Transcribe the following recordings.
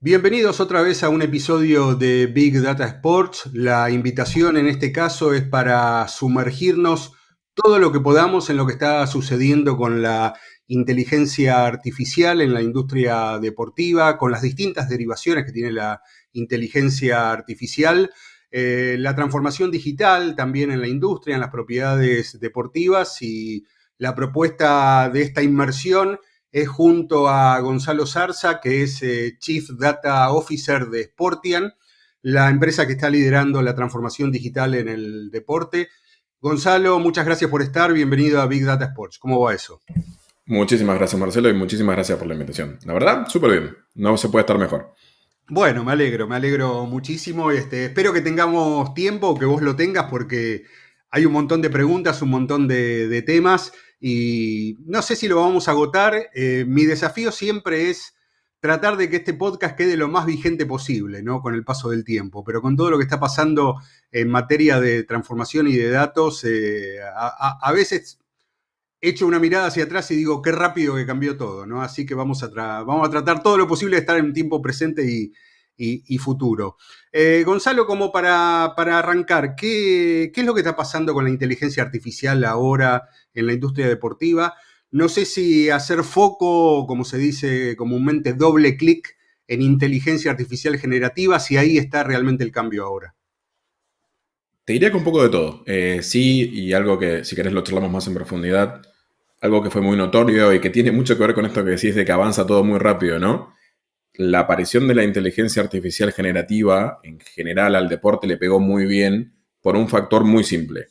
Bienvenidos otra vez a un episodio de Big Data Sports. La invitación en este caso es para sumergirnos todo lo que podamos en lo que está sucediendo con la inteligencia artificial en la industria deportiva, con las distintas derivaciones que tiene la inteligencia artificial, la transformación digital también en la industria, en las propiedades deportivas y la propuesta de esta inmersión es junto a Gonzalo Zarza, que es Chief Data Officer de Sportian, la empresa que está liderando la transformación digital en el deporte. Gonzalo, muchas gracias por estar. Bienvenido a Big Data Sports. ¿Cómo va eso? Muchísimas gracias, Marcelo, y muchísimas gracias por la invitación. La verdad, súper bien. No se puede estar mejor. Bueno, me alegro muchísimo. Espero que tengamos tiempo, que vos lo tengas, porque hay un montón de preguntas, un montón de temas, y no sé si lo vamos a agotar. Mi desafío siempre es tratar de que este podcast quede lo más vigente posible, ¿no? Con el paso del tiempo, pero con todo lo que está pasando en materia de transformación y de datos, a veces echo una mirada hacia atrás y digo, qué rápido que cambió todo, ¿no? Así que vamos a tratar todo lo posible de estar en tiempo presente y futuro. Gonzalo, como para arrancar, ¿qué es lo que está pasando con la inteligencia artificial ahora en la industria deportiva? No sé si hacer foco, como se dice comúnmente, doble clic en inteligencia artificial generativa, si ahí está realmente el cambio ahora. Te diría que un poco de todo. Sí, y algo que si querés lo charlamos más en profundidad, algo que fue muy notorio y que tiene mucho que ver con esto que decís de que avanza todo muy rápido, ¿no? La aparición de la inteligencia artificial generativa en general al deporte le pegó muy bien por un factor muy simple.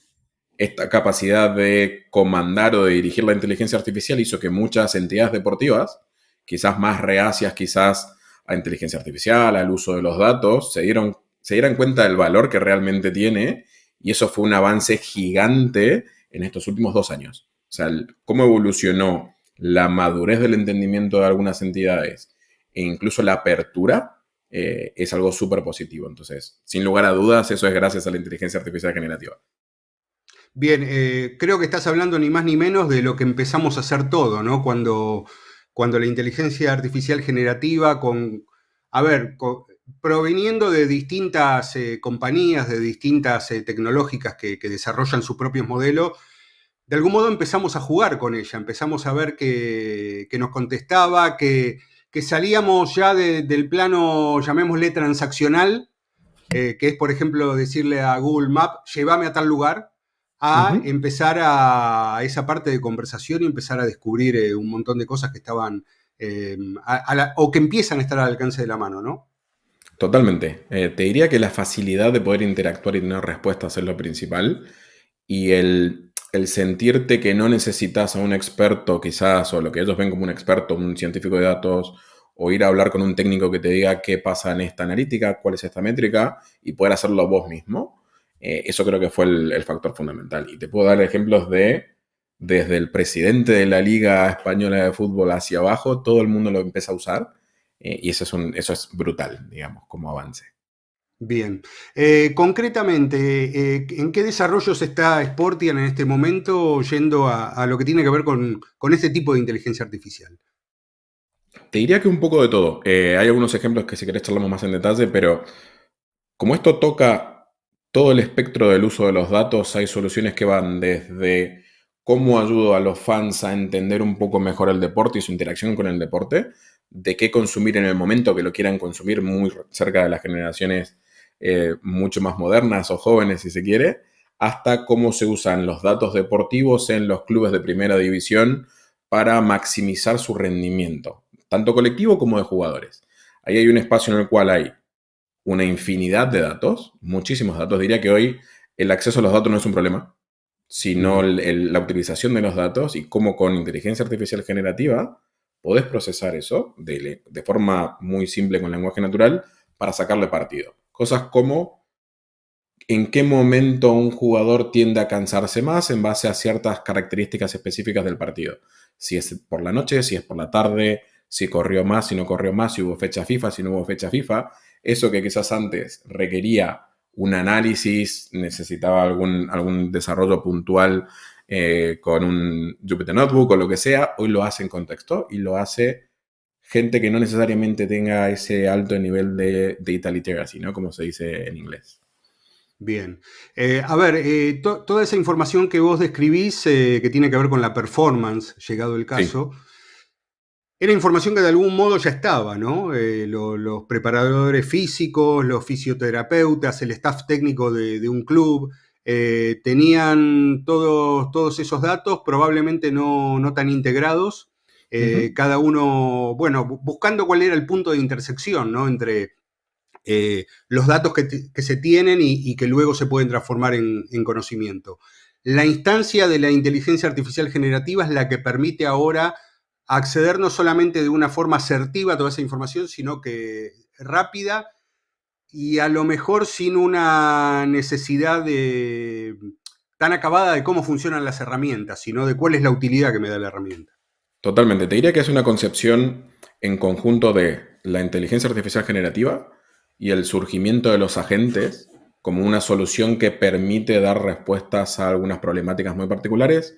Esta capacidad de comandar o de dirigir la inteligencia artificial hizo que muchas entidades deportivas, quizás más reacias quizás a inteligencia artificial, al uso de los datos, se dieran cuenta del valor que realmente tiene, y eso fue un avance gigante en estos últimos 2 años. O sea, cómo evolucionó la madurez del entendimiento de algunas entidades e incluso la apertura es algo súper positivo. Entonces, sin lugar a dudas, eso es gracias a la inteligencia artificial generativa. Bien, creo que estás hablando ni más ni menos de lo que empezamos a hacer todo, ¿no? Cuando la inteligencia artificial generativa, a ver, proveniendo de distintas compañías, de distintas tecnológicas que desarrollan sus propios modelos, de algún modo empezamos a jugar con ella, empezamos a ver que nos contestaba, que salíamos ya del plano, llamémosle transaccional, que es, por ejemplo, decirle a Google Maps, llévame a tal lugar, a Ujú. empezar a esa parte de conversación y empezar a descubrir un montón de cosas que estaban, o que empiezan a estar al alcance de la mano, ¿no? Totalmente. Te diría que la facilidad de poder interactuar y tener respuestas es lo principal. Y el sentirte que no necesitas a un experto quizás, o lo que ellos ven como un experto, un científico de datos, o ir a hablar con un técnico que te diga qué pasa en esta analítica, cuál es esta métrica, y poder hacerlo vos mismo. Eso creo que fue el factor fundamental. Y te puedo dar ejemplos desde el presidente de la Liga Española de Fútbol hacia abajo, todo el mundo lo empieza a usar. Y eso es brutal, digamos, como avance. Bien. Concretamente, ¿en qué desarrollos está Sportian en este momento yendo a lo que tiene que ver con este tipo de inteligencia artificial? Te diría que un poco de todo. Hay algunos ejemplos que si querés charlamos más en detalle, pero como esto toca todo el espectro del uso de los datos, hay soluciones que van desde cómo ayudo a los fans a entender un poco mejor el deporte y su interacción con el deporte, de qué consumir en el momento que lo quieran consumir, muy cerca de las generaciones mucho más modernas o jóvenes, si se quiere, hasta cómo se usan los datos deportivos en los clubes de primera división para maximizar su rendimiento, tanto colectivo como de jugadores. Ahí hay un espacio en el cual hay una infinidad de datos, muchísimos datos. Diría que hoy el acceso a los datos no es un problema, sino Ujú. la utilización de los datos y cómo con inteligencia artificial generativa podés procesar eso de forma muy simple con lenguaje natural para sacarle partido. Cosas como en qué momento un jugador tiende a cansarse más en base a ciertas características específicas del partido. Si es por la noche, si es por la tarde, si corrió más, si no corrió más, si hubo fecha FIFA, si no hubo fecha FIFA. Eso que quizás antes requería un análisis, necesitaba algún desarrollo puntual con un Jupyter Notebook o lo que sea, hoy lo hace en contexto y lo hace gente que no necesariamente tenga ese alto nivel de data literacy, ¿no? Como se dice en inglés. Bien. A ver, toda esa información que vos describís, que tiene que ver con la performance, llegado el Sí. caso, era información que de algún modo ya estaba, ¿no? Los preparadores físicos, los fisioterapeutas, el staff técnico de un club, tenían todos esos datos, probablemente no tan integrados, Ujú. cada uno, bueno, buscando cuál era el punto de intersección, ¿no? Entre los datos que se tienen y que luego se pueden transformar en conocimiento. La instancia de la inteligencia artificial generativa es la que permite ahora acceder no solamente de una forma asertiva a toda esa información, sino que rápida y a lo mejor sin una necesidad tan acabada de cómo funcionan las herramientas, sino de cuál es la utilidad que me da la herramienta. Totalmente. Te diría que es una concepción en conjunto de la inteligencia artificial generativa y el surgimiento de los agentes como una solución que permite dar respuestas a algunas problemáticas muy particulares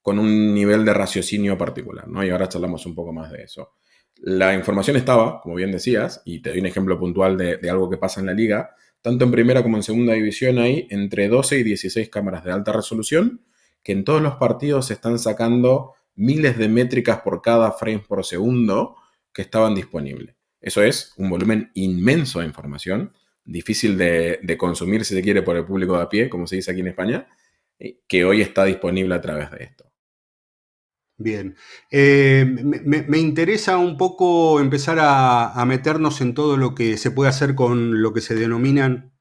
con un nivel de raciocinio particular, ¿no? Y ahora charlamos un poco más de eso. La información estaba, como bien decías, y te doy un ejemplo puntual de algo que pasa en la liga, tanto en primera como en segunda división hay entre 12 y 16 cámaras de alta resolución que en todos los partidos se están sacando miles de métricas por cada frame por segundo que estaban disponibles. Eso es un volumen inmenso de información, difícil de consumir si se quiere por el público de a pie, como se dice aquí en España, que hoy está disponible a través de esto. Bien. Me interesa un poco empezar a meternos en todo lo que se puede hacer con lo que se denominan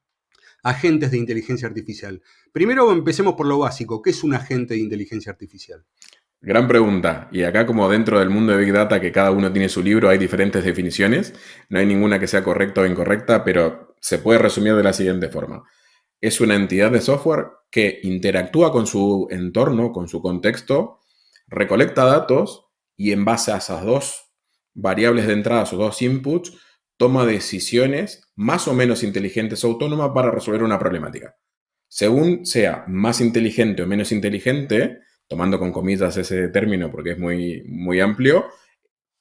agentes de inteligencia artificial. Primero empecemos por lo básico. ¿Qué es un agente de inteligencia artificial? Gran pregunta. Y acá como dentro del mundo de Big Data, que cada uno tiene su libro, hay diferentes definiciones. No hay ninguna que sea correcta o incorrecta, pero se puede resumir de la siguiente forma. Es una entidad de software que interactúa con su entorno, con su contexto, recolecta datos y en base a esas dos variables de entrada, esos dos inputs, toma decisiones más o menos inteligentes o autónomas para resolver una problemática. Según sea más inteligente o menos inteligente, tomando con comillas ese término porque es muy, muy amplio,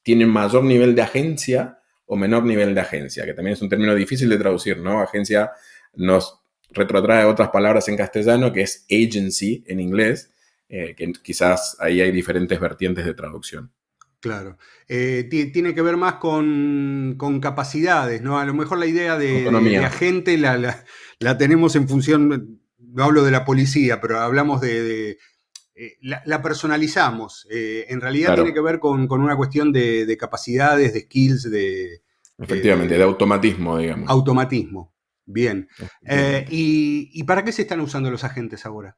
tienen mayor nivel de agencia o menor nivel de agencia, que también es un término difícil de traducir, ¿no? Agencia nos retrotrae otras palabras en castellano, que es agency en inglés, que quizás ahí hay diferentes vertientes de traducción. Claro. Tiene que ver más con capacidades, ¿no? A lo mejor la idea de Autonomía, agente la tenemos en función, no hablo de la policía, pero hablamos la personalizamos. En realidad tiene que claro, ver con una cuestión de capacidades, de skills, efectivamente, de de automatismo, digamos. automatismo. Bien. Efectivamente. ¿Y para qué se están usando los agentes ahora?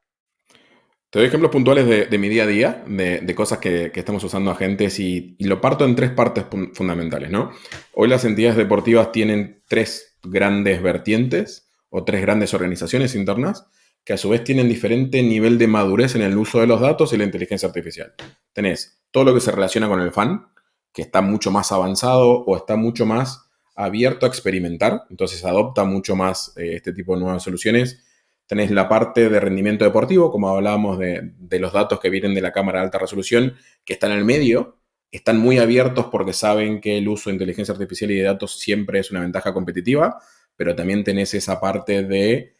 Te doy ejemplos puntuales de mi día a día, de cosas que estamos usando agentes y lo parto en tres partes fundamentales, ¿no? Hoy las entidades deportivas tienen tres grandes vertientes o tres grandes organizaciones internas que a su vez tienen diferente nivel de madurez en el uso de los datos y la inteligencia artificial. Tenés todo lo que se relaciona con el fan, que está mucho más avanzado o está mucho más abierto a experimentar, entonces adopta mucho más este tipo de nuevas soluciones. Tenés la parte de rendimiento deportivo, como hablábamos de los datos que vienen de la cámara de alta resolución, que están en el medio, están muy abiertos porque saben que el uso de inteligencia artificial y de datos siempre es una ventaja competitiva, pero también tenés esa parte de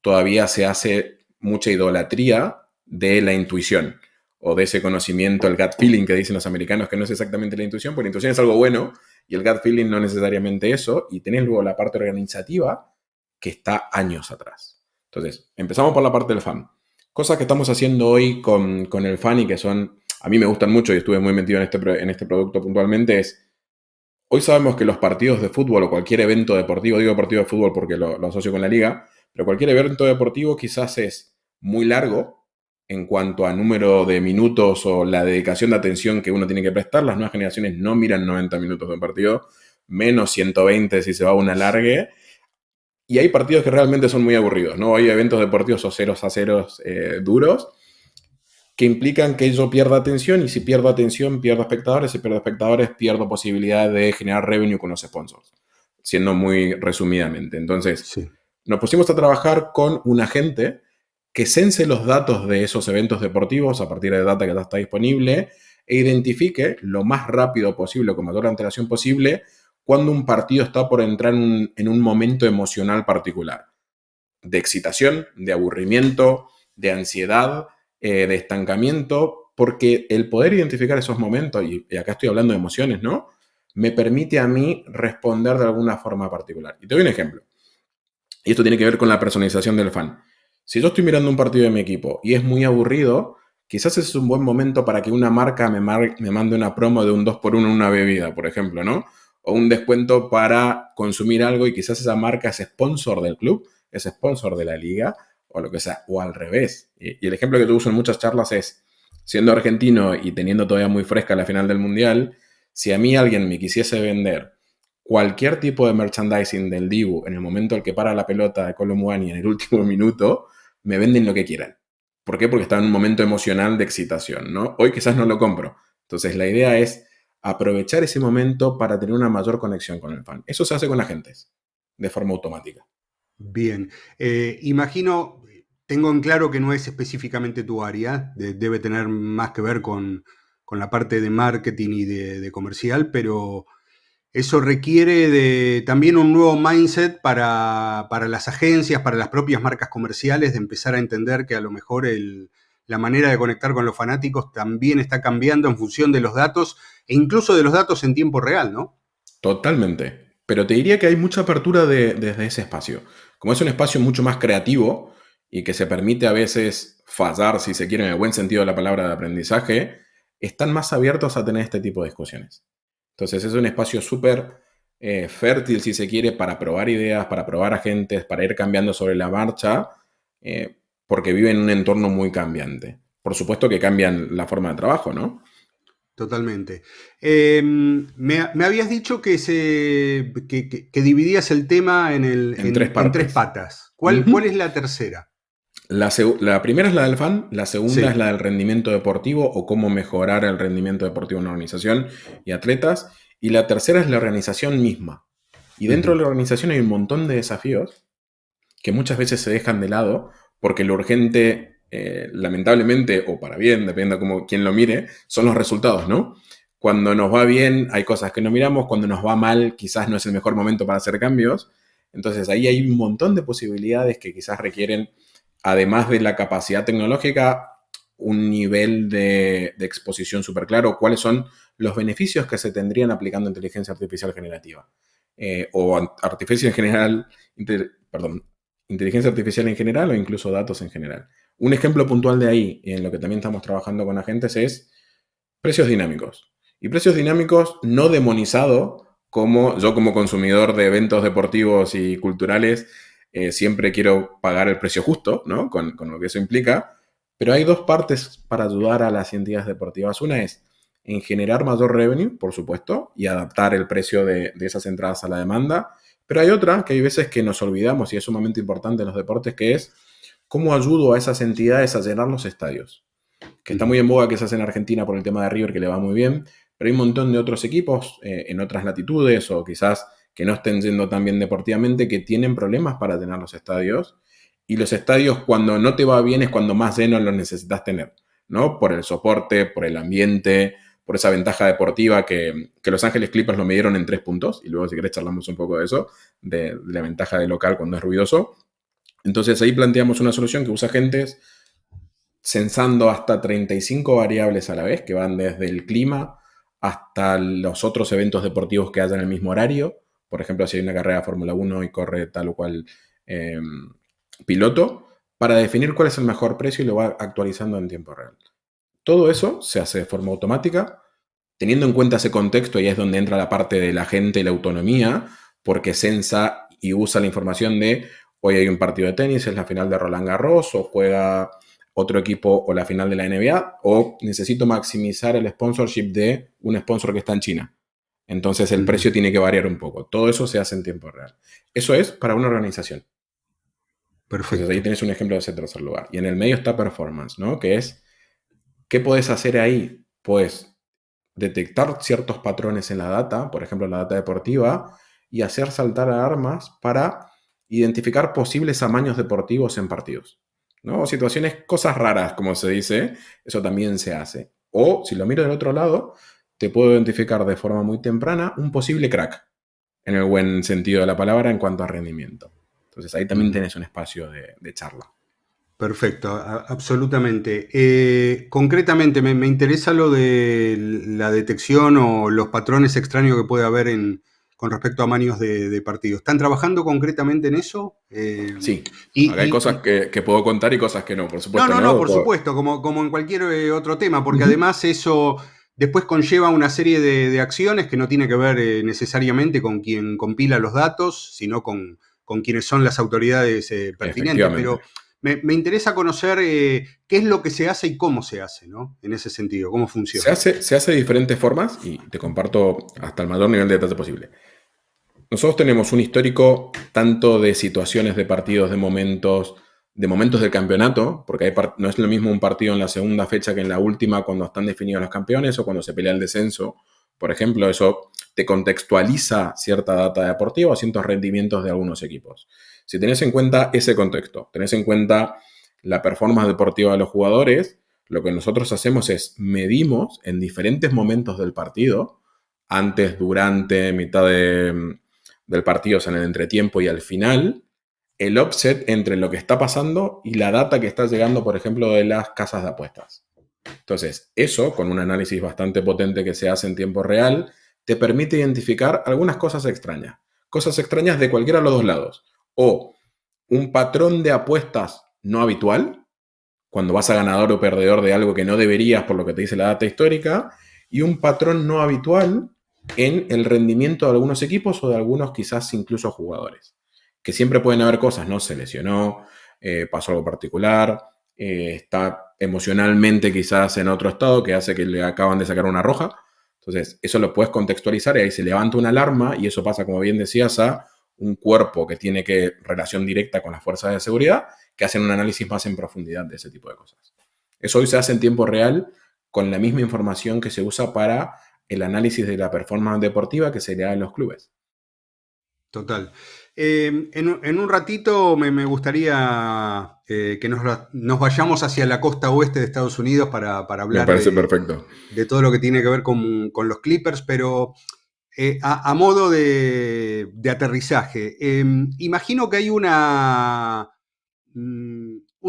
todavía se hace mucha idolatría de la intuición o de ese conocimiento, el gut feeling que dicen los americanos, que no es exactamente la intuición, porque la intuición es algo bueno y el gut feeling no necesariamente eso, y tenés luego la parte organizativa que está años atrás. Entonces, empezamos por la parte del fan. Cosas que estamos haciendo hoy con el fan y que son, a mí me gustan mucho y estuve muy metido en este producto puntualmente, es, hoy sabemos que los partidos de fútbol o cualquier evento deportivo, digo partido de fútbol porque lo asocio con la liga, pero cualquier evento deportivo quizás es muy largo en cuanto a número de minutos o la dedicación de atención que uno tiene que prestar. Las nuevas generaciones no miran 90 minutos de un partido, menos 120 si se va a una largue. Y hay partidos que realmente son muy aburridos, ¿no? Hay eventos deportivos o 0-0 duros que implican que yo pierda atención y si pierdo atención, pierdo espectadores, si pierdo espectadores, pierdo posibilidad de generar revenue con los sponsors, siendo muy resumidamente. Entonces, Sí. nos pusimos a trabajar con un agente que sense los datos de esos eventos deportivos a partir de data que ya está disponible e identifique lo más rápido posible, con mayor antelación posible, cuando un partido está por entrar en un momento emocional particular, de excitación, de aburrimiento, de ansiedad, de estancamiento, porque el poder identificar esos momentos, y acá estoy hablando de emociones, ¿no? Me permite a mí responder de alguna forma particular. Y te doy un ejemplo. Y esto tiene que ver con la personalización del fan. Si yo estoy mirando un partido de mi equipo y es muy aburrido, quizás es un buen momento para que una marca me mande una promo de un 2x1 en una bebida, por ejemplo, ¿no? O un descuento para consumir algo y quizás esa marca es sponsor del club, es sponsor de la liga o lo que sea, o al revés. Y el ejemplo que tú uso en muchas charlas es, siendo argentino y teniendo todavía muy fresca la final del Mundial, si a mí alguien me quisiese vender cualquier tipo de merchandising del Dibu en el momento en el que para la pelota de Kolo Muani en el último minuto, me venden lo que quieran. ¿Por qué? Porque está en un momento emocional de excitación, ¿no? Hoy quizás no lo compro. Entonces la idea es aprovechar ese momento para tener una mayor conexión con el fan. Eso se hace con agentes, de forma automática. Bien. Imagino, tengo en claro que no es específicamente tu área, debe tener más que ver con la parte de marketing y de comercial, pero eso requiere de también un nuevo mindset para las agencias, para las propias marcas comerciales, de empezar a entender que a lo mejor la manera de conectar con los fanáticos también está cambiando en función de los datos e incluso de los datos en tiempo real, ¿no? Totalmente. Pero te diría que hay mucha apertura desde ese espacio. Como es un espacio mucho más creativo y que se permite a veces fallar, si se quiere, en el buen sentido de la palabra de aprendizaje, están más abiertos a tener este tipo de discusiones. Entonces es un espacio súper fértil, si se quiere, para probar ideas, para probar agentes, para ir cambiando sobre la marcha, porque vive en un entorno muy cambiante. Por supuesto que cambian la forma de trabajo, ¿no? Totalmente. Me habías dicho que dividías el tema En tres en tres partes. patas. ¿Cuál Ujú. es la tercera? La primera es la del fan, la segunda es Sí. la del rendimiento deportivo o cómo mejorar el rendimiento deportivo en una organización y atletas, y la tercera es la organización misma. Y dentro de Ujú. la organización hay un montón de desafíos que muchas veces se dejan de lado porque lo urgente, lamentablemente, o para bien, depende de cómo, quién lo mire, son los resultados, ¿no? Cuando nos va bien hay cosas que no miramos, cuando nos va mal quizás no es el mejor momento para hacer cambios. Entonces ahí hay un montón de posibilidades que quizás requieren, además de la capacidad tecnológica, un nivel de exposición súper claro, cuáles son los beneficios que se tendrían aplicando inteligencia artificial generativa. O artificial en general, perdón, inteligencia artificial en general o incluso datos en general. Un ejemplo puntual de ahí, en lo que también estamos trabajando con agentes, es precios dinámicos. Y precios dinámicos no demonizado como yo como consumidor de eventos deportivos y culturales siempre quiero pagar el precio justo, ¿no? Con lo que eso implica. Pero hay dos partes para ayudar a las entidades deportivas. Una es en generar mayor revenue, por supuesto, y adaptar el precio de esas entradas a la demanda. Pero hay otra que hay veces que nos olvidamos y es sumamente importante en los deportes, que es cómo ayudo a esas entidades a llenar los estadios. Que está muy Ujú. en boga que se hace en Argentina por el tema de River, que le va muy bien, pero hay un montón de otros equipos en otras latitudes o quizás que no estén yendo tan bien deportivamente, que tienen problemas para llenar los estadios. Y los estadios, cuando no te va bien, es cuando más llenos los necesitas tener, ¿no? Por el soporte, por el ambiente, por esa ventaja deportiva que Los Ángeles Clippers lo midieron en 3 puntos. Y luego, si querés, charlamos un poco de eso, de la ventaja de local cuando es ruidoso. Entonces, ahí planteamos una solución que usa agentes censando hasta 35 variables a la vez, que van desde el clima hasta los otros eventos deportivos que haya en el mismo horario. Por ejemplo, si hay una carrera de Fórmula 1 y corre tal o cual eh, piloto, para definir cuál es el mejor precio y lo va actualizando en tiempo real. Todo eso se hace de forma automática, teniendo en cuenta ese contexto, y es donde entra la parte de la gente y la autonomía, porque censa y usa la información de hoy hay un partido de tenis, es la final de Roland Garros, o juega otro equipo o la final de la NBA, o necesito maximizar el sponsorship de un sponsor que está en China. Entonces el Ujú. precio tiene que variar un poco. Todo eso se hace en tiempo real. Eso es para una organización. Entonces ahí Perfecto. tenés un ejemplo de ese tercer lugar. Y en el medio está performance, ¿no? Que es, ¿qué podés hacer ahí? Pues detectar ciertos patrones en la data, por ejemplo, la data deportiva, y hacer saltar alarmas para identificar posibles amaños deportivos en partidos. ¿No? O situaciones, cosas raras, como se dice, eso también se hace. O si lo miro del otro lado, te puedo identificar de forma muy temprana un posible crack, en el buen sentido de la palabra, en cuanto a rendimiento. Entonces ahí también Ujú. tenés un espacio de charla. Perfecto, absolutamente. Concretamente, me interesa lo de la detección o los patrones extraños que puede haber con respecto a manios de partido. ¿Están trabajando concretamente en eso? Sí, acá hay Y, cosas que puedo contar y cosas que no, por no, supuesto, no, no, ¿no? por supuesto, como en cualquier otro tema, porque Ujú. además eso después conlleva una serie de acciones que no tiene que ver necesariamente con quien compila los datos, sino con quienes son las autoridades pertinentes. Efectivamente. Pero me interesa conocer qué es lo que se hace y cómo se hace, ¿no? En ese sentido, cómo funciona. Se hace de diferentes formas y te comparto hasta el mayor nivel de detalle posible. Nosotros tenemos un histórico tanto de situaciones de partidos, de momentos del campeonato, porque no es lo mismo un partido en la segunda fecha que en la última cuando están definidos los campeones o cuando se pelea el descenso. Por ejemplo, eso te contextualiza cierta data deportiva o ciertos rendimientos de algunos equipos. Si tenés en cuenta ese contexto, tenés en cuenta la performance deportiva de los jugadores, lo que nosotros hacemos es medimos en diferentes momentos del partido, antes, durante, del partido, o sea, en el entretiempo y al final, el offset entre lo que está pasando y la data que está llegando, por ejemplo, de las casas de apuestas. Entonces, eso, con un análisis bastante potente que se hace en tiempo real, te permite identificar algunas cosas extrañas de cualquiera de los dos lados. O un patrón de apuestas no habitual, cuando vas a ganador o perdedor de algo que no deberías por lo que te dice la data histórica, y un patrón no habitual en el rendimiento de algunos equipos o de algunos quizás incluso jugadores. Que siempre pueden haber cosas, ¿no? Se lesionó, pasó algo particular, está emocionalmente quizás en otro estado que hace que le acaban de sacar una roja. Entonces, eso lo puedes contextualizar y ahí se levanta una alarma y eso pasa, como bien decías, a un cuerpo que tiene relación directa con las fuerzas de seguridad que hacen un análisis más en profundidad de ese tipo de cosas. Eso hoy se hace en tiempo real con la misma información que se usa para el análisis de la performance deportiva que se le da en los clubes. Total. En un ratito me gustaría que nos vayamos hacia la costa oeste de Estados Unidos para Me hablar parece perfecto. de todo lo que tiene que ver con los Clippers, pero a modo de aterrizaje, imagino que hay un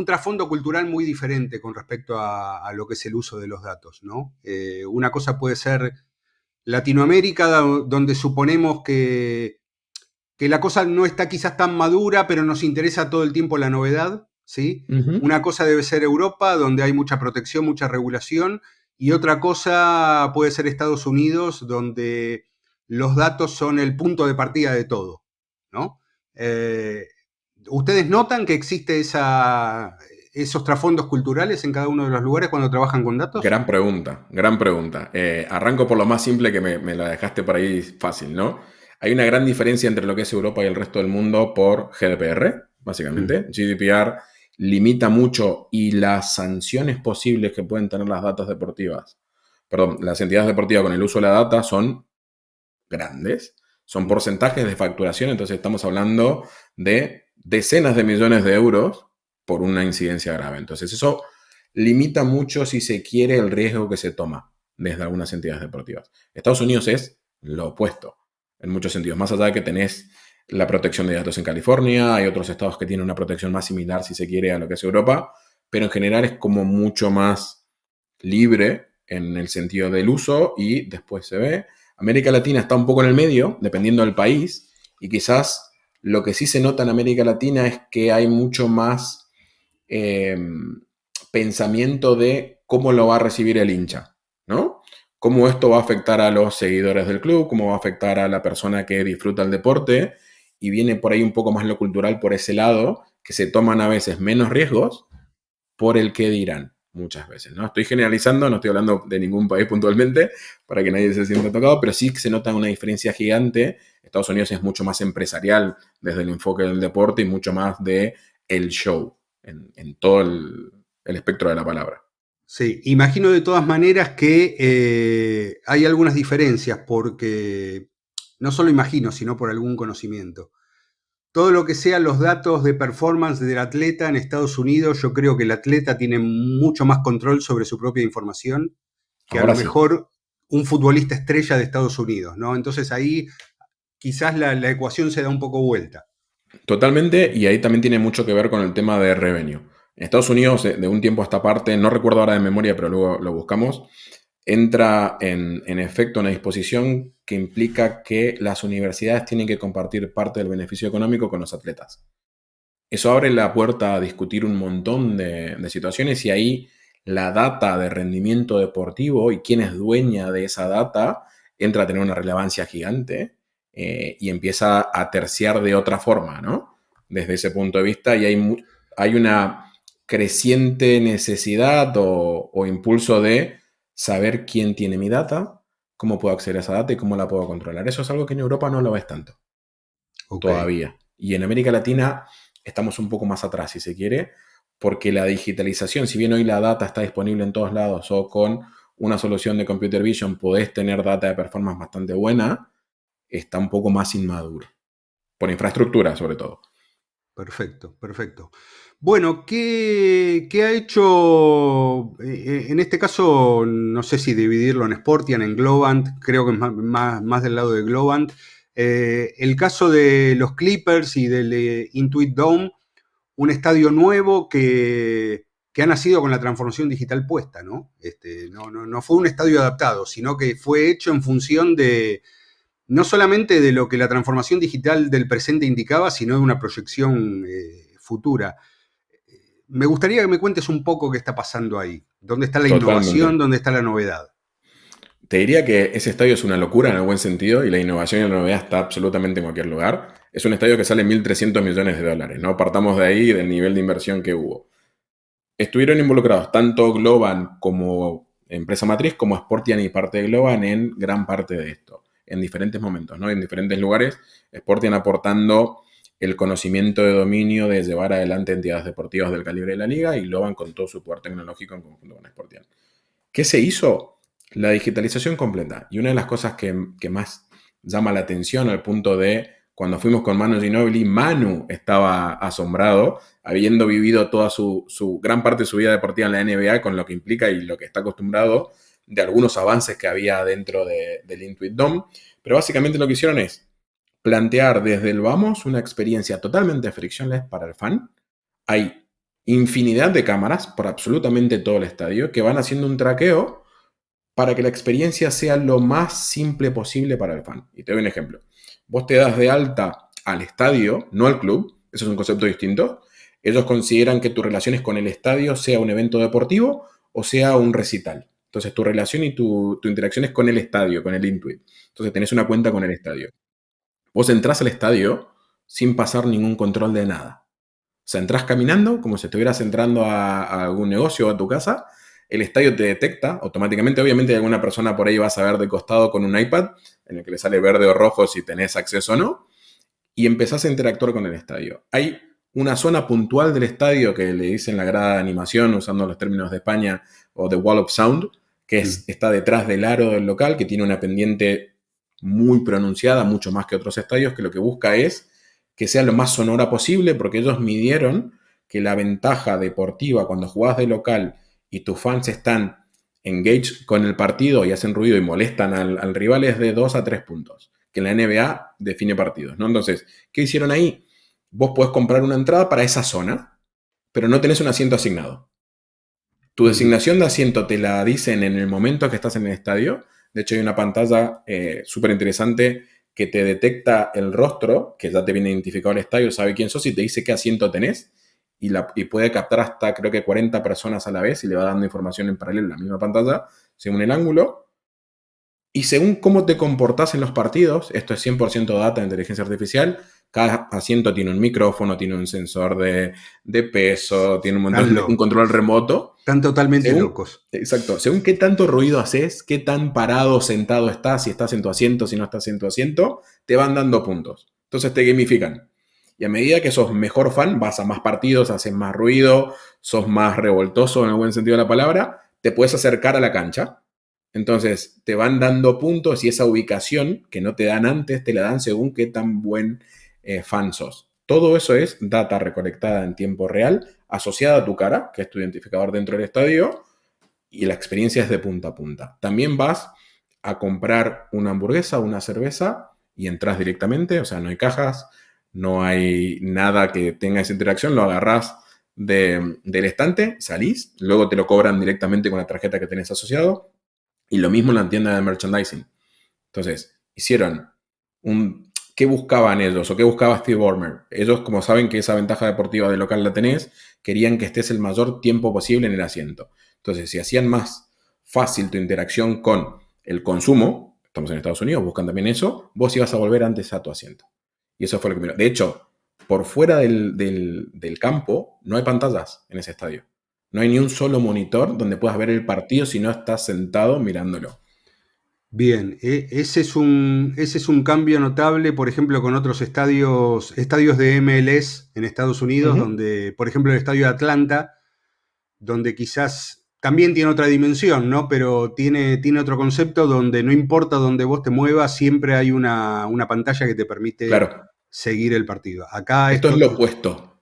trasfondo cultural muy diferente con respecto a lo que es el uso de los datos, ¿no? Una cosa puede ser Latinoamérica, donde suponemos que la cosa no está quizás tan madura, pero nos interesa todo el tiempo la novedad, ¿sí? Ujú. Una cosa debe ser Europa, donde hay mucha protección, mucha regulación, y otra cosa puede ser Estados Unidos, donde los datos son el punto de partida de todo, ¿no? ¿Ustedes notan que existe esos trasfondos culturales en cada uno de los lugares cuando trabajan con datos? Gran pregunta, gran pregunta. Arranco por lo más simple que me la dejaste por ahí fácil, ¿no? Hay una gran diferencia entre lo que es Europa y el resto del mundo por GDPR, Mm. básicamente. GDPR limita mucho y las sanciones posibles que pueden tener las datas deportivas, perdón, las entidades deportivas con el uso de la data son grandes, son Mm. porcentajes de facturación, entonces estamos hablando de decenas de millones de euros por una incidencia grave. Entonces eso limita mucho, si se quiere, el riesgo que se toma desde algunas entidades deportivas. Estados Unidos es lo opuesto, en muchos sentidos. Más allá de que tenés la protección de datos en California, hay otros estados que tienen una protección más similar, si se quiere, a lo que es Europa, pero en general es como mucho más libre en el sentido del uso y después se ve. América Latina está un poco en el medio, dependiendo del país, y quizás lo que sí se nota en América Latina es que hay mucho más eh, pensamiento de cómo lo va a recibir el hincha, ¿no? Cómo esto va a afectar a los seguidores del club, cómo va a afectar a la persona que disfruta el deporte, y viene por ahí un poco más lo cultural por ese lado, que se toman a veces menos riesgos por el que dirán muchas veces, ¿no? Estoy generalizando, no estoy hablando de ningún país puntualmente para que nadie se sienta tocado, pero sí que se nota una diferencia gigante. Estados Unidos es mucho más empresarial desde el enfoque del deporte y mucho más de el show en todo el espectro de la palabra. Sí, imagino de todas maneras que hay algunas diferencias porque no solo imagino, sino por algún conocimiento. Todo lo que sean los datos de performance del atleta en Estados Unidos, yo creo que el atleta tiene mucho más control sobre su propia información que a lo Ahora sí. mejor un futbolista estrella de Estados Unidos, ¿no? Entonces ahí quizás la ecuación se da un poco vuelta. Totalmente, y ahí también tiene mucho que ver con el tema de revenue. En Estados Unidos, de un tiempo a esta parte, no recuerdo ahora de memoria, pero luego lo buscamos, entra en efecto una disposición que implica que las universidades tienen que compartir parte del beneficio económico con los atletas. Eso abre la puerta a discutir un montón de situaciones y ahí la data de rendimiento deportivo y quién es dueña de esa data entra a tener una relevancia gigante y empieza a terciar de otra forma, ¿no? Desde ese punto de vista y hay una creciente necesidad o impulso de saber quién tiene mi data, cómo puedo acceder a esa data y cómo la puedo controlar. Eso es algo que en Europa no lo ves tanto Ok, todavía. Y en América Latina estamos un poco más atrás, si se quiere, porque la digitalización, si bien hoy la data está disponible en todos lados o con una solución de computer vision podés tener data de performance bastante buena, está un poco más inmaduro. Por infraestructura, sobre todo. perfecto, perfecto. Bueno, ¿qué ha hecho, en este caso, no sé si dividirlo en Sportian, en Globant, creo que es más del lado de Globant, el caso de los Clippers y del Intuit Dome, un estadio nuevo que ha nacido con la transformación digital puesta, ¿no? No fue un estadio adaptado, sino que fue hecho en función de, no solamente de lo que la transformación digital del presente indicaba, sino de una proyección futura. Me gustaría que me cuentes un poco qué está pasando ahí. ¿Dónde está la innovación? Totalmente. ¿Dónde está la novedad? Te diría que ese estadio es una locura en el buen sentido y la innovación y la novedad está absolutamente en cualquier lugar. Es un estadio que sale 1.300 millones de dólares, ¿no? Partamos de ahí, del nivel de inversión que hubo. Estuvieron involucrados tanto Globan como empresa matriz, como Sportian y parte de Globan en gran parte de esto, en diferentes momentos, ¿no? En diferentes lugares, Sportian aportando el conocimiento de dominio de llevar adelante entidades deportivas del calibre de la liga y Globan con todo su poder tecnológico en conjunto con Sportian. ¿Qué se hizo? La digitalización completa. Y una de las cosas que más llama la atención al punto de cuando fuimos con Manu Ginóbili, Manu estaba asombrado, habiendo vivido toda su gran parte de su vida deportiva en la NBA, con lo que implica y lo que está acostumbrado de algunos avances que había dentro del Intuit Dome. Pero básicamente lo que hicieron es plantear desde el vamos una experiencia totalmente frictionless para el fan. Hay infinidad de cámaras por absolutamente todo el estadio que van haciendo un traqueo para que la experiencia sea lo más simple posible para el fan. Y te doy un ejemplo. Vos te das de alta al estadio, no al club, eso es un concepto distinto. Ellos consideran que tu relación es con el estadio, sea un evento deportivo o sea un recital. Entonces tu relación y tu interacción es con el estadio, con el Intuit. Entonces tenés una cuenta con el estadio. Vos entrás al estadio sin pasar ningún control de nada. O sea, entras caminando como si estuvieras entrando a algún negocio o a tu casa. El estadio te detecta automáticamente. Obviamente, hay alguna persona por ahí vas a ver de costado con un iPad en el que le sale verde o rojo si tenés acceso o no. Y empezás a interactuar con el estadio. Hay una zona puntual del estadio que le dicen la grada de animación, usando los términos de España, o The Wall of Sound, que está detrás del aro del local, que tiene una pendiente muy pronunciada, mucho más que otros estadios, que lo que busca es que sea lo más sonora posible, porque ellos midieron que la ventaja deportiva cuando jugás de local y tus fans están engaged con el partido y hacen ruido y molestan al rival es de 2 a 3 puntos, que en la NBA define partidos, ¿no? Entonces, ¿qué hicieron ahí? Vos podés comprar una entrada para esa zona, pero no tenés un asiento asignado. Tu Ujú. designación de asiento te la dicen en el momento que estás en el estadio. De hecho, hay una pantalla súper interesante que te detecta el rostro, que ya te viene identificado el estadio, sabe quién sos y te dice qué asiento tenés. Y puede captar hasta creo que 40 personas a la vez y le va dando información en paralelo en la misma pantalla, según el ángulo. Y según cómo te comportás en los partidos, esto es 100% data de inteligencia artificial, cada asiento tiene un micrófono, tiene un sensor de peso, tiene un Están montón un locos. control remoto. Están totalmente Según, locos. exacto, según qué tanto ruido haces, qué tan parado o sentado estás, si estás en tu asiento, si no estás en tu asiento, te van dando puntos. Entonces te gamifican. Y a medida que sos mejor fan, vas a más partidos, haces más ruido, sos más revoltoso en el buen sentido de la palabra, te puedes acercar a la cancha. Entonces te van dando puntos y esa ubicación que no te dan antes, te la dan según qué tan buen fan sos. Todo eso es data recolectada en tiempo real, asociada a tu cara, que es tu identificador dentro del estadio, y la experiencia es de punta a punta. También vas a comprar una hamburguesa o una cerveza y entras directamente, o sea, no hay cajas, no hay nada que tenga esa interacción, lo agarrás del estante, salís, luego te lo cobran directamente con la tarjeta que tenés asociado y lo mismo en la tienda de merchandising. Entonces, hicieron un... ¿Qué buscaban ellos o qué buscaba Steve Ballmer? Ellos, como saben que esa ventaja deportiva de local la tenés, querían que estés el mayor tiempo posible en el asiento. Entonces, si hacían más fácil tu interacción con el consumo, estamos en Estados Unidos, buscan también eso, vos ibas a volver antes a tu asiento. Y eso fue lo que miró. De hecho, por fuera del campo no hay pantallas en ese estadio. No hay ni un solo monitor donde puedas ver el partido si no estás sentado mirándolo. Bien, ese es un cambio notable, por ejemplo, con otros estadios de MLS en Estados Unidos, Ujú. donde, por ejemplo, el estadio de Atlanta, donde quizás también tiene otra dimensión, ¿no? Pero tiene otro concepto donde no importa dónde vos te muevas, siempre hay una pantalla que te permite Claro, seguir el partido. Acá esto es esto, lo opuesto.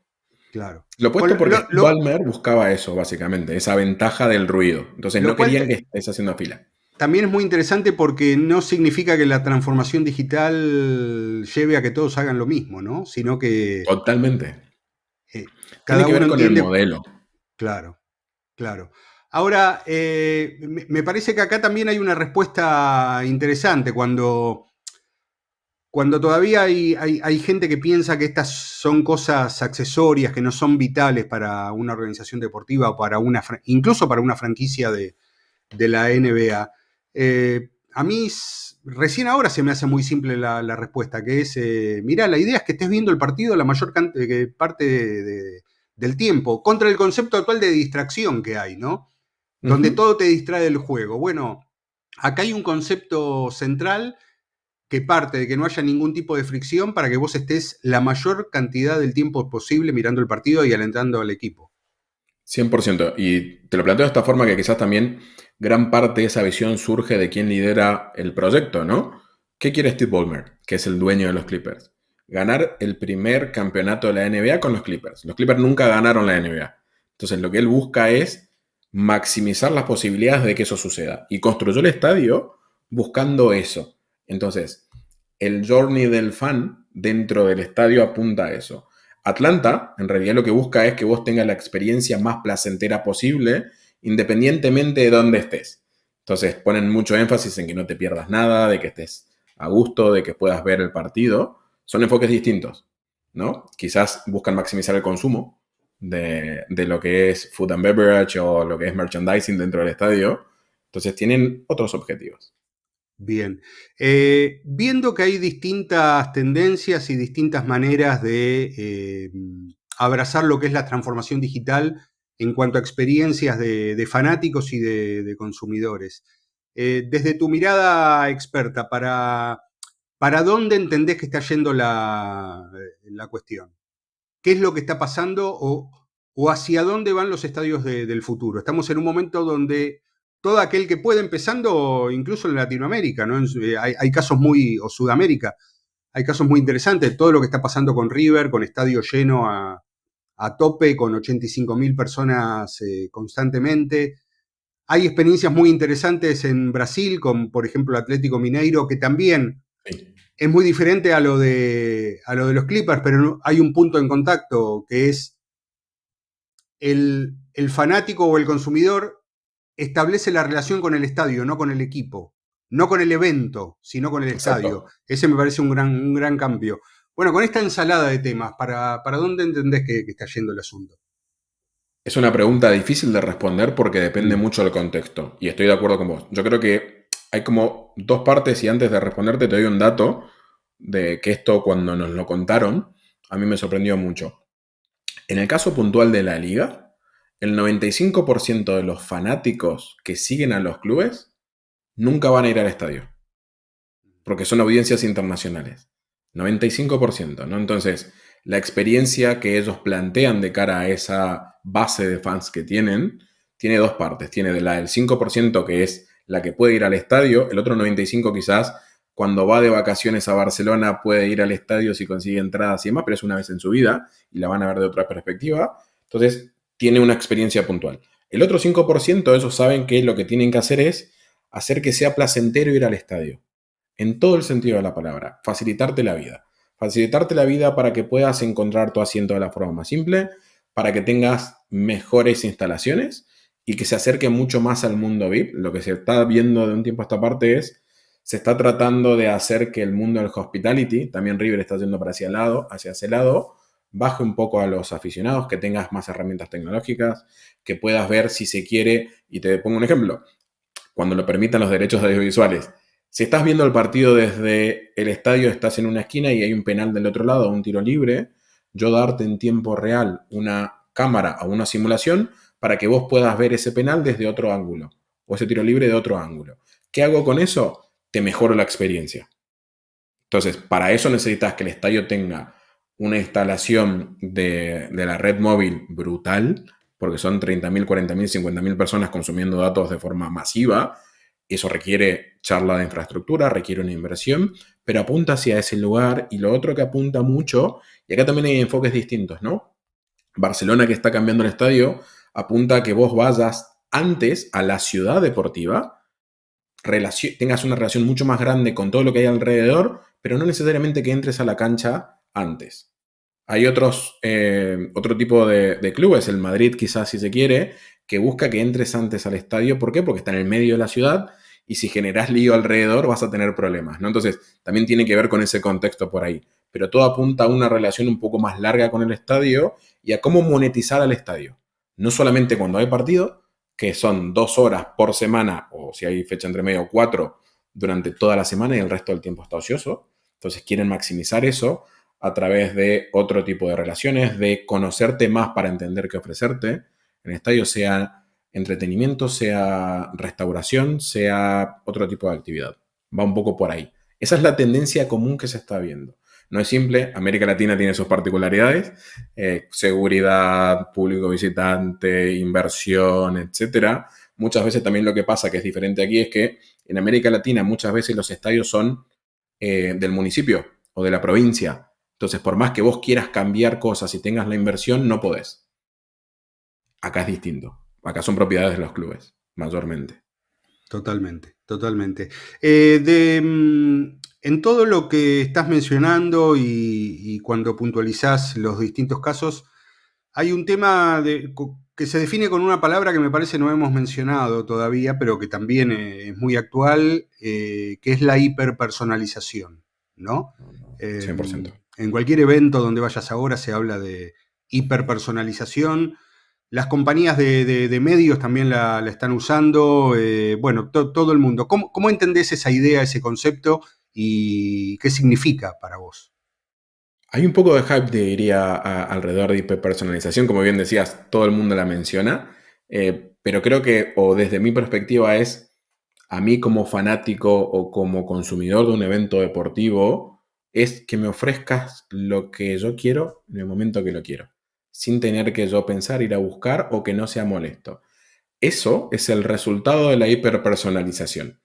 claro. Lo opuesto Bueno, porque Steve Ballmer buscaba eso, básicamente, esa ventaja del ruido. Entonces no lo cual querían que estés haciendo fila. también es muy interesante porque no significa que la transformación digital lleve a que todos hagan lo mismo, ¿no? Sino que Totalmente. Tiene cada que uno ver con el entiende, modelo. claro, claro. Ahora, me parece que acá también hay una respuesta interesante cuando todavía hay gente que piensa que estas son cosas accesorias, que no son vitales para una organización deportiva o para incluso para una franquicia de la NBA. A mí recién ahora se me hace muy simple la respuesta, que es, mira, la idea es que estés viendo el partido la mayor parte del tiempo, contra el concepto actual de distracción que hay, ¿no? Donde Ujú. todo te distrae del juego. Bueno, acá hay un concepto central que parte de que no haya ningún tipo de fricción para que vos estés la mayor cantidad del tiempo posible mirando el partido y alentando al equipo. 100%. Y te lo planteo de esta forma que quizás también gran parte de esa visión surge de quién lidera el proyecto, ¿no? ¿Qué quiere Steve Ballmer, que es el dueño de los Clippers? Ganar el primer campeonato de la NBA con los Clippers. Los Clippers nunca ganaron la NBA. Entonces lo que él busca es maximizar las posibilidades de que eso suceda. Y construyó el estadio buscando eso. Entonces, el journey del fan dentro del estadio apunta a eso. Atlanta, en realidad lo que busca es que vos tengas la experiencia más placentera posible, independientemente de dónde estés. Entonces ponen mucho énfasis en que no te pierdas nada, de que estés a gusto, de que puedas ver el partido. Son enfoques distintos, ¿no? Quizás buscan maximizar el consumo de lo que es food and beverage o lo que es merchandising dentro del estadio. Entonces tienen otros objetivos. Bien. Viendo que hay distintas tendencias y distintas maneras de abrazar lo que es la transformación digital en cuanto a experiencias de fanáticos y de consumidores. Desde tu mirada experta, ¿para dónde entendés que está yendo la cuestión? ¿Qué es lo que está pasando o hacia dónde van los estadios del futuro? Estamos en un momento donde todo aquel que puede, empezando incluso en Latinoamérica, ¿no? Hay casos o Sudamérica, hay casos muy interesantes, todo lo que está pasando con River, con estadio lleno a tope, con 85.000 personas constantemente. Hay experiencias muy interesantes en Brasil, con por ejemplo Atlético Mineiro, que también Sí. es muy diferente a lo de los Clippers, pero hay un punto en contacto que es el fanático o el consumidor establece la relación con el estadio, no con el equipo, no con el evento, sino con el estadio. Exacto. Ese me parece un gran cambio. Bueno, con esta ensalada de temas, ¿para dónde entendés que está yendo el asunto? Es una pregunta difícil de responder porque depende Mm. mucho del contexto. Y estoy de acuerdo con vos. Yo creo que hay como dos partes y antes de responderte te doy un dato de que esto cuando nos lo contaron a mí me sorprendió mucho. En el caso puntual de la liga, el 95% de los fanáticos que siguen a los clubes nunca van a ir al estadio porque son audiencias internacionales. 95%, ¿no? Entonces, la experiencia que ellos plantean de cara a esa base de fans que tienen, tiene dos partes. Tiene de la del 5% que es la que puede ir al estadio, el otro 95% quizás cuando va de vacaciones a Barcelona puede ir al estadio si consigue entradas y demás, pero es una vez en su vida y la van a ver de otra perspectiva. Entonces, tiene una experiencia puntual. El otro 5% de esos saben que lo que tienen que hacer es hacer que sea placentero ir al estadio. En todo el sentido de la palabra. Facilitarte la vida. Facilitarte la vida para que puedas encontrar tu asiento de la forma más simple, para que tengas mejores instalaciones y que se acerque mucho más al mundo VIP. Lo que se está viendo de un tiempo a esta parte es, se está tratando de hacer que el mundo del hospitality, también River está yendo para hacia ese lado, baje un poco a los aficionados, que tengas más herramientas tecnológicas, que puedas ver si se quiere, y te pongo un ejemplo, cuando lo permitan los derechos audiovisuales. Si estás viendo el partido desde el estadio, estás en una esquina y hay un penal del otro lado, un tiro libre, yo darte en tiempo real una cámara o una simulación para que vos puedas ver ese penal desde otro ángulo o ese tiro libre de otro ángulo. ¿Qué hago con eso? Te mejoro la experiencia. Entonces, para eso necesitas que el estadio tenga una instalación de la red móvil brutal, porque son 30.000, 40.000, 50.000 personas consumiendo datos de forma masiva. Eso requiere charla de infraestructura, requiere una inversión, pero apunta hacia ese lugar. Y lo otro que apunta mucho, y acá también hay enfoques distintos, ¿no? Barcelona, que está cambiando el estadio, apunta a que vos vayas antes a la ciudad deportiva, tengas una relación mucho más grande con todo lo que hay alrededor, pero no necesariamente que entres a la cancha antes. Hay otro tipo de clubes, el Madrid quizás si se quiere, que busca que entres antes al estadio. ¿Por qué? Porque está en el medio de la ciudad y si generas lío alrededor vas a tener problemas, ¿no? Entonces, también tiene que ver con ese contexto por ahí. Pero todo apunta a una relación un poco más larga con el estadio y a cómo monetizar al estadio. No solamente cuando hay partido, que son 2 horas por semana, o si hay fecha entre medio, 4 durante toda la semana y el resto del tiempo está ocioso. Entonces quieren maximizar eso a través de otro tipo de relaciones, de conocerte más para entender qué ofrecerte en el estadio, sea entretenimiento, sea restauración, sea otro tipo de actividad. Va un poco por ahí. Esa es la tendencia común que se está viendo. No es simple, América Latina tiene sus particularidades, seguridad, público visitante, inversión, etcétera. Muchas veces también lo que pasa, que es diferente aquí, es que en América Latina muchas veces los estadios son del municipio o de la provincia. Entonces, por más que vos quieras cambiar cosas y tengas la inversión, no podés. Acá es distinto. Acá son propiedades de los clubes, mayormente. Totalmente, totalmente. En todo lo que estás mencionando y cuando puntualizás los distintos casos, hay un tema que se define con una palabra que me parece no hemos mencionado todavía, pero que también es muy actual, que es la hiperpersonalización, ¿no? Eh, 100%. en cualquier evento donde vayas ahora se habla de hiperpersonalización. Las compañías de medios también la están usando, bueno, todo el mundo. ¿Cómo entendés esa idea, ese concepto y qué significa para vos? Hay un poco de hype, diría, alrededor de hiperpersonalización. Como bien decías, todo el mundo la menciona. Pero creo que, o desde mi perspectiva, es a mí como fanático o como consumidor de un evento deportivo, es que me ofrezcas lo que yo quiero en el momento que lo quiero, sin tener que yo pensar, ir a buscar o que no sea molesto. Eso es el resultado de la hiperpersonalización.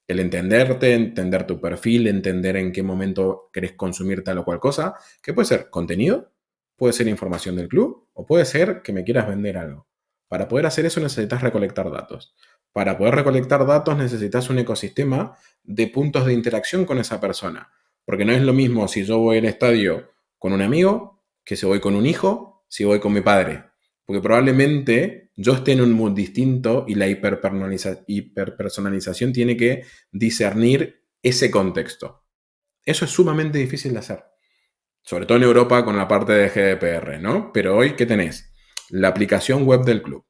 El entenderte, entender tu perfil, entender en qué momento querés consumir tal o cual cosa, que puede ser contenido, puede ser información del club o puede ser que me quieras vender algo. Para poder hacer eso necesitas recolectar datos. Para poder recolectar datos necesitas un ecosistema de puntos de interacción con esa persona. Porque no es lo mismo si yo voy al estadio con un amigo que si voy con un hijo, si voy con mi padre. Porque probablemente yo esté en un mood distinto y la hiperpersonalización tiene que discernir ese contexto. Eso es sumamente difícil de hacer. Sobre todo en Europa con la parte de GDPR, ¿no? Pero hoy, ¿qué tenés? La aplicación web del club,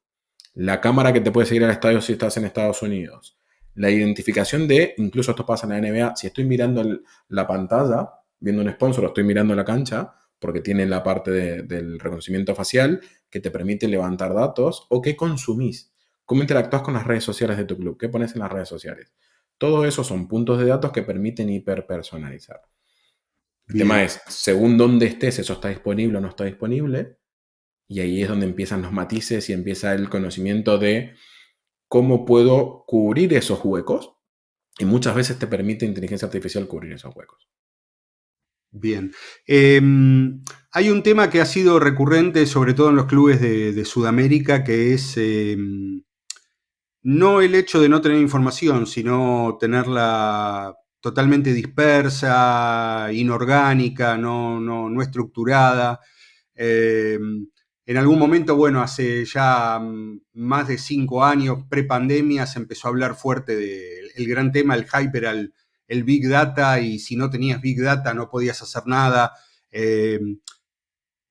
la cámara que te puede seguir al estadio si estás en Estados Unidos, la identificación de, incluso esto pasa en la NBA, si estoy mirando la pantalla, viendo un sponsor o estoy mirando la cancha, porque tiene la parte del reconocimiento facial que te permite levantar datos, o qué consumís, cómo interactúas con las redes sociales de tu club, qué pones en las redes sociales. Todo eso son puntos de datos que permiten hiperpersonalizar. El tema Bien, es, según dónde estés, eso está disponible o no está disponible, y ahí es donde empiezan los matices y empieza el conocimiento de cómo puedo cubrir esos huecos. Y muchas veces te permite inteligencia artificial cubrir esos huecos. Bien. Eh, Hay un tema que ha sido recurrente, sobre todo en los clubes de Sudamérica, que es no el hecho de no tener información, sino tenerla totalmente dispersa, inorgánica, no estructurada. Eh, en algún momento, bueno, hace ya más de 5 años, pre-pandemia, se empezó a hablar fuerte del gran tema, el hype era el Big Data, y si no tenías Big Data no podías hacer nada. Eh,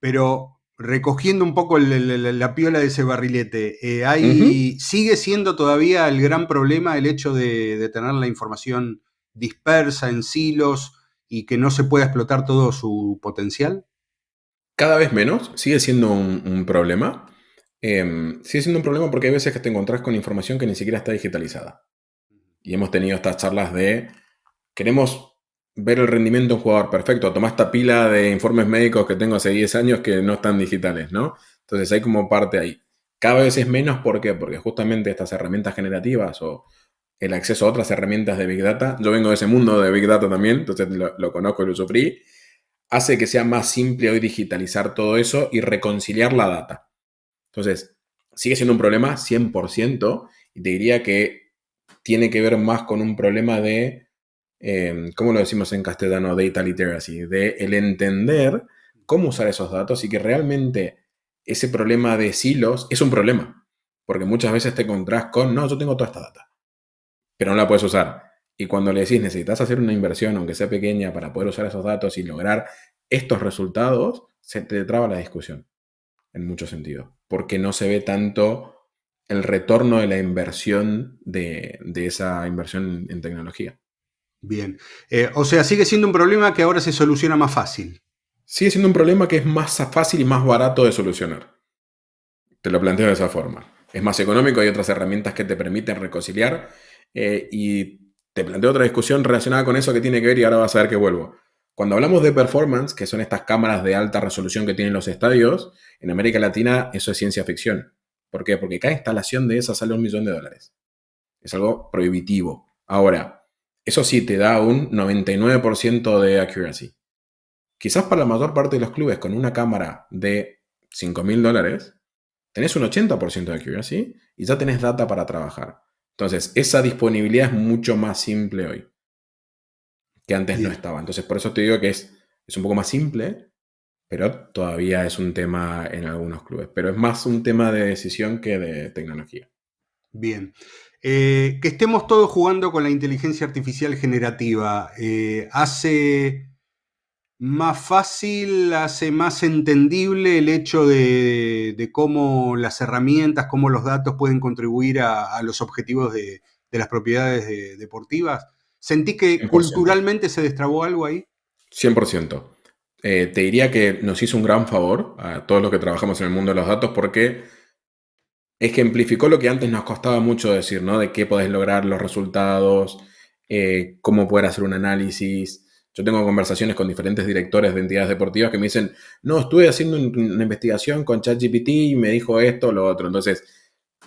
pero recogiendo un poco la piola de ese barrilete, Ujú. ¿sigue siendo todavía el gran problema el hecho de tener la información dispersa en silos y que no se pueda explotar todo su potencial? Cada vez menos, sigue siendo un problema. Sigue siendo un problema porque hay veces que te encontrás con información que ni siquiera está digitalizada. Y hemos tenido estas charlas de, queremos ver el rendimiento de un jugador, perfecto, toma esta pila de informes médicos que tengo hace 10 años que no están digitales, ¿no? Entonces hay como parte ahí. Cada vez es menos, ¿por qué? Porque justamente estas herramientas generativas o el acceso a otras herramientas de Big Data, yo vengo de ese mundo de Big Data también, entonces lo conozco y lo sufrí, hace que sea más simple hoy digitalizar todo eso y reconciliar la data. Entonces, sigue siendo un problema 100% y te diría que tiene que ver más con un problema de, ¿cómo lo decimos en castellano? Data literacy, de el entender cómo usar esos datos y que realmente ese problema de silos es un problema. Porque muchas veces te encontrás con, no, yo tengo toda esta data, pero no la puedes usar. Y cuando le decís, necesitas hacer una inversión, aunque sea pequeña, para poder usar esos datos y lograr estos resultados, se te traba la discusión en muchos sentidos, porque no se ve tanto el retorno de la inversión de esa inversión en tecnología. Bien. O sea, sigue siendo un problema que ahora se soluciona más fácil. Sigue siendo un problema que es más fácil y más barato de solucionar. Te lo planteo de esa forma. Es más económico, hay otras herramientas que te permiten reconciliar y te planteo otra discusión relacionada con eso que tiene que ver y ahora vas a ver que vuelvo. Cuando hablamos de performance, que son estas cámaras de alta resolución que tienen los estadios, en América Latina eso es ciencia ficción. ¿Por qué? Porque cada instalación de esas sale $1 millón. Es algo prohibitivo. Ahora, eso sí te da un 99% de accuracy. Quizás para la mayor parte de los clubes con una cámara de $5.000 tenés un 80% de accuracy y ya tenés data para trabajar. Entonces, esa disponibilidad es mucho más simple hoy que antes no Bien. estaba. Entonces, por eso te digo que es un poco más simple, pero todavía es un tema en algunos clubes. Pero es más un tema de decisión que de tecnología. Bien. Que estemos todos jugando con la inteligencia artificial generativa, ¿hace más fácil, hace más entendible el hecho de cómo las herramientas, cómo los datos pueden contribuir a los objetivos de las propiedades deportivas? ¿Sentís que 100%. culturalmente se destrabó algo ahí? 100%. Te diría que nos hizo un gran favor a todos los que trabajamos en el mundo de los datos porque ejemplificó lo que antes nos costaba mucho decir, ¿no? De qué podés lograr los resultados, cómo poder hacer un análisis. Yo tengo conversaciones con diferentes directores de entidades deportivas que me dicen, no, estuve haciendo una investigación con ChatGPT y me dijo esto o lo otro. Entonces,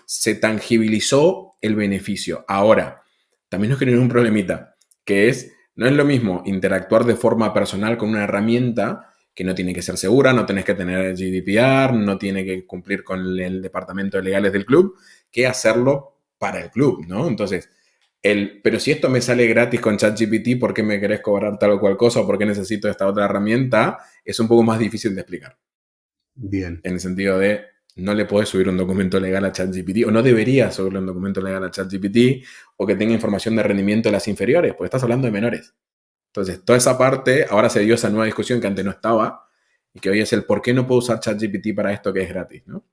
se tangibilizó el beneficio. Ahora, también nos genera un problemita, que es, no es lo mismo interactuar de forma personal con una herramienta que no tiene que ser segura, no tenés que tener el GDPR, no tiene que cumplir con el departamento de legales del club, que hacerlo para el club, ¿no? Entonces, pero si esto me sale gratis con ChatGPT, ¿por qué me querés cobrar tal o cual cosa o por qué necesito esta otra herramienta? Es un poco más difícil de explicar. Bien. En el sentido de, no le podés subir un documento legal a ChatGPT, o no deberías subirle un documento legal a ChatGPT, o que tenga información de rendimiento de las inferiores, porque estás hablando de menores. Entonces, toda esa parte, ahora se dio esa nueva discusión que antes no estaba, y que hoy es el por qué no puedo usar ChatGPT para esto que es gratis, ¿no?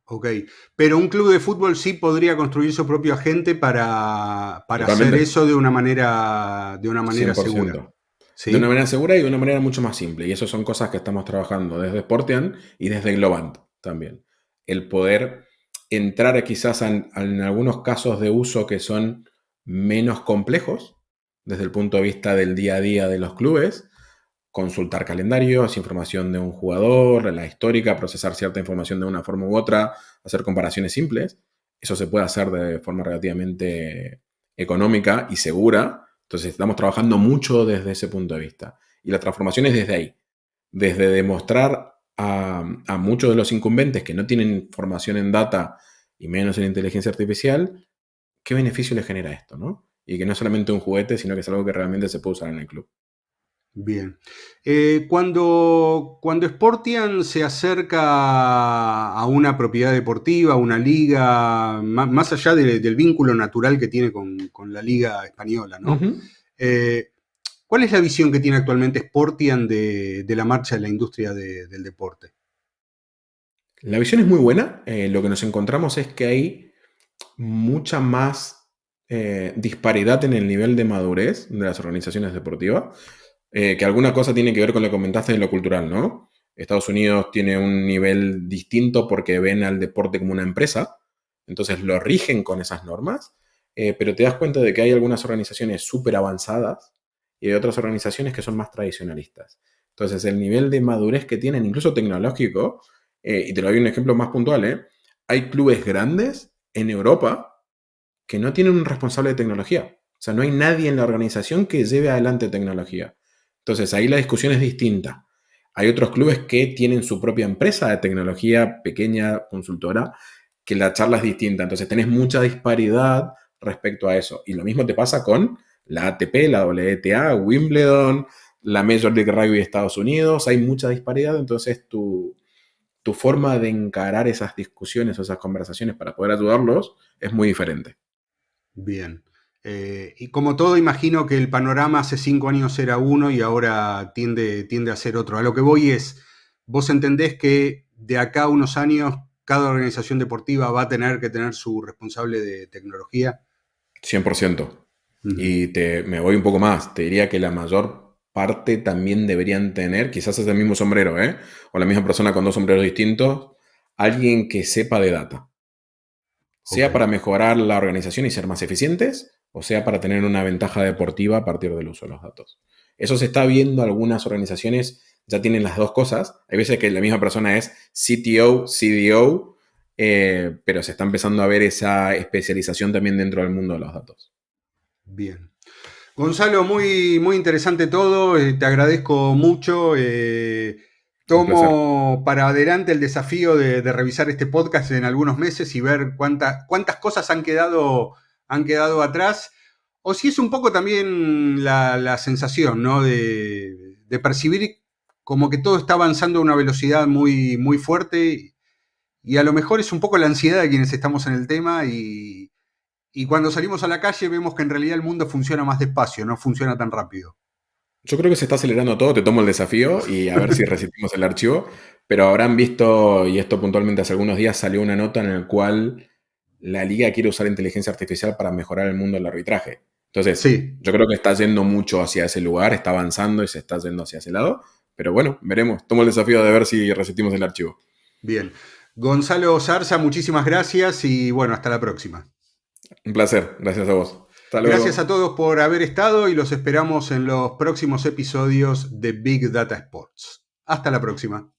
Ok, pero un club de fútbol sí podría construir su propio agente para hacer Totalmente, eso de una manera segura. 100%. De una ¿Sí? manera segura y de una manera mucho más simple. Y eso son cosas que estamos trabajando desde Sportian y desde Globant también. El poder entrar quizás en algunos casos de uso que son menos complejos desde el punto de vista del día a día de los clubes, consultar calendarios, información de un jugador, la histórica, procesar cierta información de una forma u otra, hacer comparaciones simples. Eso se puede hacer de forma relativamente económica y segura. Entonces estamos trabajando mucho desde ese punto de vista. Y la transformación es desde ahí, desde demostrar a muchos de los incumbentes que no tienen formación en data y menos en inteligencia artificial, qué beneficio les genera esto, ¿no? Y que no es solamente un juguete, sino que es algo que realmente se puede usar en el club. Bien. Cuando Sportian se acerca a una propiedad deportiva, a una liga, más allá del vínculo natural que tiene con la liga española, ¿no? Ujú. ¿Cuál es la visión que tiene actualmente Sportian de la marcha de la industria del deporte? La visión es muy buena. Lo que nos encontramos es que hay mucha más disparidad en el nivel de madurez de las organizaciones deportivas, que alguna cosa tiene que ver con lo que comentaste de lo cultural, ¿no? Estados Unidos tiene un nivel distinto porque ven al deporte como una empresa, entonces lo rigen con esas normas, pero te das cuenta de que hay algunas organizaciones súper avanzadas y hay otras organizaciones que son más tradicionalistas. Entonces el nivel de madurez que tienen, incluso tecnológico, y te lo doy un ejemplo más puntual, hay clubes grandes en Europa que no tienen un responsable de tecnología. O sea, no hay nadie en la organización que lleve adelante tecnología. Entonces, ahí la discusión es distinta. Hay otros clubes que tienen su propia empresa de tecnología, pequeña consultora, que la charla es distinta. Entonces, tenés mucha disparidad respecto a eso. Y lo mismo te pasa con la ATP, la WTA, Wimbledon, la Major League Rugby de Estados Unidos. Hay mucha disparidad, entonces tu forma de encarar esas discusiones o esas conversaciones para poder ayudarlos es muy diferente. Bien. Y como todo, imagino que el panorama hace 5 años era uno y ahora tiende a ser otro. A lo que voy es, vos entendés que de acá a unos años cada organización deportiva va a tener que tener su responsable de tecnología. 100%. Ujú. Y me voy un poco más. Te diría que la mayor parte también deberían tener, quizás es el mismo sombrero, o la misma persona con dos sombreros distintos, alguien que sepa de data. Ok, Sea para mejorar la organización y ser más eficientes, o sea para tener una ventaja deportiva a partir del uso de los datos. Eso se está viendo, algunas organizaciones ya tienen las dos cosas. Hay veces que la misma persona es CTO, CDO, pero se está empezando a ver esa especialización también dentro del mundo de los datos. bien. Gonzalo, muy, muy interesante todo, te agradezco mucho. Un placer. Tomo para adelante el desafío de revisar este podcast en algunos meses y ver cuántas cosas han quedado atrás. O si es un poco también la sensación, ¿no? De percibir como que todo está avanzando a una velocidad muy, muy fuerte y a lo mejor es un poco la ansiedad de quienes estamos en el tema y cuando salimos a la calle vemos que en realidad el mundo funciona más despacio, no funciona tan rápido. Yo creo que se está acelerando todo, te tomo el desafío y a ver si resistimos el archivo, pero habrán visto, y esto puntualmente hace algunos días salió una nota en la cual la liga quiere usar inteligencia artificial para mejorar el mundo del arbitraje. Entonces, Sí, yo creo que está yendo mucho hacia ese lugar, está avanzando y se está yendo hacia ese lado, pero bueno, veremos. Tomo el desafío de ver si resistimos el archivo. bien. Gonzalo Zarza, muchísimas gracias y bueno, hasta la próxima. Un placer, gracias a vos. Hasta Gracias a luego. todos por haber estado y los esperamos en los próximos episodios de Big Data Sports. Hasta la próxima.